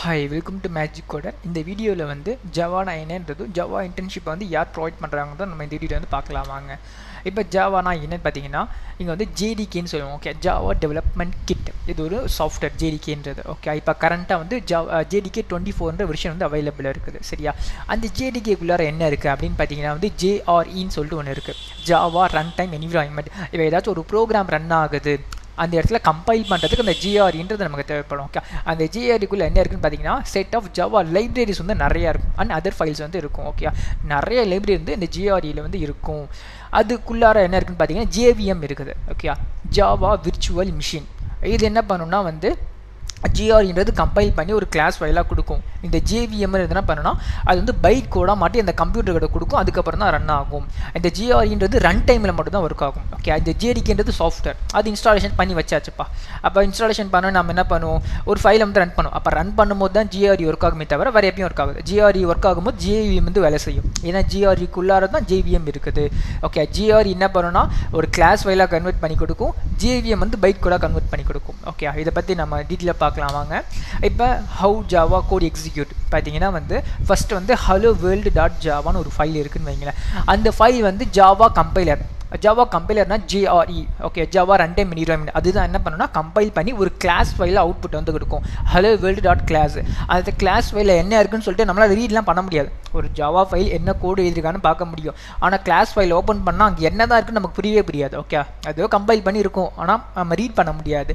Hi, welcome to Magic Coder. இந்த வீடியோவில் வந்து ஜவானா என்னன்றது ஜவா இன்டர்ன்ஷிப் வந்து யார் ப்ரொவைட் பண்ணுறாங்கன்னு நம்ம இந்த வீடியோ வந்து பார்க்கலாம் வாங்க. இப்போ ஜவானா என்னன்னு பார்த்தீங்கன்னா இங்கே வந்து ஜேடிகேன்னு சொல்லுவோம். Okay, Java development kit. இது ஒரு சாஃப்ட்வேர் ஜேடிகேன்றது. ஓகே, இப்போ கரண்ட்டாக வந்து ஜேடிகே 24 வெர்ஷன் வந்து அவைலபிளாக இருக்குது. சரியா, அந்த ஜேடிகேக்குள்ளார என்ன இருக்குது அப்படின்னு பார்த்தீங்கன்னா வந்து ஜேஆர்இன்னு சொல்லிட்டு ஒன்று இருக்குது, ஜாவா ரன் டைம் என்விரான்மெண்ட். இப்போ ஏதாச்சும் ஒரு ப்ரோக்ராம் ரன் ஆகுது அந்த இடத்துல கம்பைல் பண்ணுறதுக்கு அந்த ஜிஆர்இன்றது நமக்கு தேவைப்படும். ஓகே, அந்த ஜிஆர்இக்குள்ளே என்ன இருக்குன்னு பார்த்தீங்கன்னா செட் ஆஃப் ஜாவா லைப்ரரிஸ் வந்து நிறையா இருக்கும் அண்ட் அதர் ஃபைல்ஸ் வந்து இருக்கும். ஓகே, நிறைய லைப்ரரி வந்து இந்த ஜிஆர்இயில் வந்து இருக்கும். அதுக்குள்ளார என்ன இருக்குன்னு பார்த்தீங்கன்னா ஜேவிஎம் இருக்குது. Okay, Java virtual machine. இது என்ன பண்ணணும்னா வந்து ஜிஆர்இன்றது கம்பைல் பண்ணி ஒரு கிளாஸ் ஃபைலாக கொடுக்கும். இந்த ஜேவிஎம் என்ன பண்ணணும்னா அது வந்து பைட் கோடாக மாட்டி அந்த கம்ப்யூட்டர் கிட்ட கொடுக்கும், அதுக்கப்புறம் தான் ரன் ஆகும். இந்த ஜிஆர்இன்றது ரன் டைமில் மட்டும் தான் ஒர்க் ஆகும். ஓகே, இந்த ஜேடிகேன்றது சாஃப்ட்வேர், அது இன்ஸ்டாலேஷன் பண்ணி வச்சாச்சுப்பா. அப்போ இன்ஸ்டாலேஷன் பண்ண நம்ம என்ன பண்ணுவோம், ஒரு ஃபைலை வந்து ரன் பண்ணுவோம். அப்போ ரன் பண்ணும்போது தான் ஜிஆர்இ ஒர்க் ஆகுமே தவிர வேறு எப்பயும் ஒர்க் ஆகுது. ஜிஆர்இ ஒர்க் ஆகும்போது ஜேவிஎம் வந்து வேலை செய்யும், ஏன்னா ஜிஆர்இக்குள்ளார தான் ஜேவிஎம் இருக்குது. ஓகே, ஜிஆர்இ என்ன பண்ணணும்னா ஒரு கிளாஸ் ஃபைலாக கன்வெர்ட் பண்ணி கொடுக்கும், ஜேவிஎம் வந்து பைட் கோடாக கன்வெர்ட் பண்ணி கொடுக்கும். ஓகே, இதை பற்றி நம்ம டீட்டெயிலாக பார்க்கலாம் வாங்க. இப்போ ஹவு ஜாவா கோட் எக்ஸிக்யூட் பார்த்தீங்கன்னா வந்து ஃபர்ஸ்ட் வந்து hello world டாட் ஜாவான்னு ஒரு ஃபைல் இருக்குன்னு வைங்களேன். அந்த ஃபைல் வந்து ஜாவா கம்பைலர், ஜாவா கம்பைலர்னா JRE. Okay, Java run time environment. அதுதான் என்ன பண்ணணும்னா கம்பைல் பண்ணி ஒரு கிளாஸ் ஃபைலில் அவுட்புட் வந்து கொடுக்கும், hello world டாட் கிளாஸ். அந்த கிளாஸ் ஃபைலில் என்ன இருக்குன்னு சொல்லிட்டு நம்மளால் ரீட்லாம் பண்ண முடியாது. ஒரு ஜாவா ஃபைல் என்ன கோடு எழுதிருக்கான்னு பார்க்க முடியும், ஆனால் கிளாஸ் ஃபைல் ஓப்பன் பண்ணால் அங்கே என்ன தான் இருக்குன்னு நமக்கு புரியவே புரியாது. ஓகே, அதுவோ கம்பைல் பண்ணி இருக்கும், ஆனால் நம்ம ரீட் பண்ண முடியாது.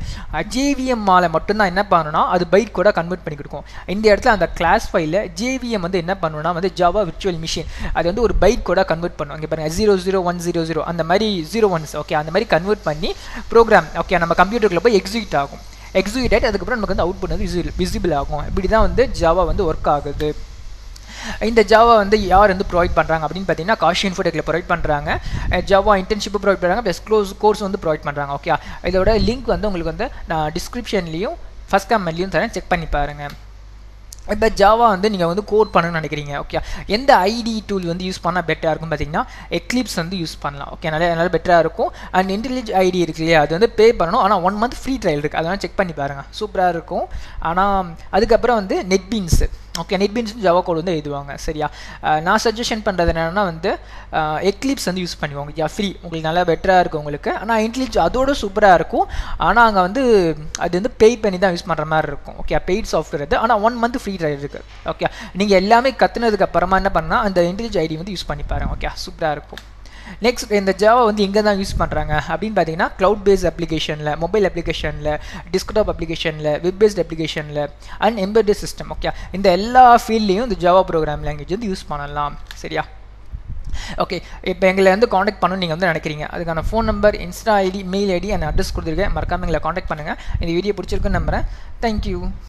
ஜேவிஎம்மால் மட்டும்தான் என்ன பண்ணணும்னா அது பைட் கூட கன்வெர்ட் பண்ணி கொடுக்கும். இந்த இடத்துல அந்த கிளாஸ் ஃபைலில் ஜேவிஎம் வந்து என்ன பண்ணணும்னா வந்து ஜாவா விர்ச்சுவல் மிஷின் அது வந்து ஒரு பைட் கூட கன்வெர்ட் பண்ணும். இங்கே பாருங்கள் 00100 அந்த மாதிரி 01s. ஓகே, அந்த மாதிரி கன்வெர்ட் பண்ணி ப்ரோக்ராம் ஓகே நம்ம கம்ப்யூட்டருக்குள்ள போய் எக்ஸிக்யூட் ஆகும். எக்ஸிக்யூட் ஆகிட்டு அதுக்கப்புறம் நமக்கு வந்து அவுட்புட் வந்து விசிபிள் ஆகும். இப்படி தான் வந்து ஜாவா வந்து ஒர்க் ஆகுது. இந்த ஜாவா வந்து யார் வந்து ப்ரொவைட் பண்ணுறாங்க அப்படின்னு பார்த்தீங்கன்னா காஷி இன்ஃபோடெக்கில் ப்ரொவைட் பண்ணுறாங்க, ஜாவா இன்டர்ன்ஷிப்பு ப்ரொவைட் பண்ணுறாங்க, ப்ளஸ் கோர்ஸ் வந்து ப்ரொவைட் பண்ணுறாங்க. ஓகே, இதோட லிங்க் வந்து உங்களுக்கு வந்து நான் டிஸ்கிரிப்ஷன்லேயும் ஃபஸ்ட் கமெண்ட்லேயும் தரேன், செக் பண்ணி பாருங்கள். இப்போ ஜாவா வந்து நீங்கள் வந்து கோட் பண்ணணும்னு நினைக்கிறீங்க. ஓகே, எந்த ஐடி டூல் வந்து யூஸ் பண்ணால் பெட்டராக இருக்கும் பார்த்தீங்கன்னா எக்லிப்ஸ் வந்து யூஸ் பண்ணலாம். ஓகே, நல்லா பெட்டராக இருக்கும். அண்ட் இன்டெலிஜ் ஐடி இருக்கு இல்லையா, அது வந்து பே பண்ணணும், ஆனால் 1 month ஃப்ரீ ட்ரையல் இருக்குது, அதெல்லாம் செக் பண்ணி பாருங்கள், சூப்பராக இருக்கும். ஆனால் அதுக்கப்புறம் வந்து நெட்பீன்ஸு. ஓகே, நெட்பீன்ஸ் ஜாவா கோட் வந்து எழுதுவாங்க. சரியா, நான் சஜஷன் பண்ணுறது என்னென்னா வந்து எக்லிப்ஸ் வந்து யூஸ் பண்ணுவாங்க. யா ஃப்ரீ, உங்களுக்கு நல்லா பெட்டராக இருக்கும் உங்களுக்கு. ஆனால் இன்டெலிஜ் அதோட சூப்பராக இருக்கும், ஆனால் அங்கே வந்து அது வந்து பே பண்ணி தான் யூஸ் பண்ணுற மாதிரி இருக்கும். ஓகே, பெய்ட் சாஃப்ட்வேர் அது, ஆனால் 1 month ஃப்ரீ ட்ரையல் இருக்குது. ஓகே, நீங்கள் எல்லாமே கற்றுனதுக்கு அப்புறமா என்ன பண்ணால் அந்த இன்டெலிஜ் ஐடி வந்து யூஸ் பண்ணி பாருங்கள். ஓகே, சூப்பராக இருக்கும். நெக்ஸ்ட் இந்த ஜாவா வந்து எங்கே தான் யூஸ் பண்ணுறாங்க அப்படின்னு பார்த்தீங்கன்னா க்ளவுட் பேஸ்ட் அப்ளிகேஷனில், மொபைல் அப்ளிகேஷனில், டெஸ்க்டாப் அப்ளிகேஷனில், வெப் பேஸ்ட் அப்ளிகேஷனில் அண்ட் எம்பெடட் சிஸ்டம். ஓகே, இந்த எல்லா ஃபீல்ட்லேயும் இந்த ஜாவா ப்ரோக்ராம் லாங்குவேஜ் வந்து யூஸ் பண்ணலாம். சரியா, ஓகே, இப்போ எங்களை வந்து காண்டாக்ட் பண்ணணும்னு நீங்கள் வந்து நினைக்கிறீங்க, அதுக்கான phone number, insta ID, mail ID and address கொடுத்துருக்கேன், மறக்காமல் எங்களை காண்டாக்ட் பண்ணுங்கள். இந்த வீடியோ பிடிச்சிருக்குன்னு நம்புகிறேன். தேங்க்யூ.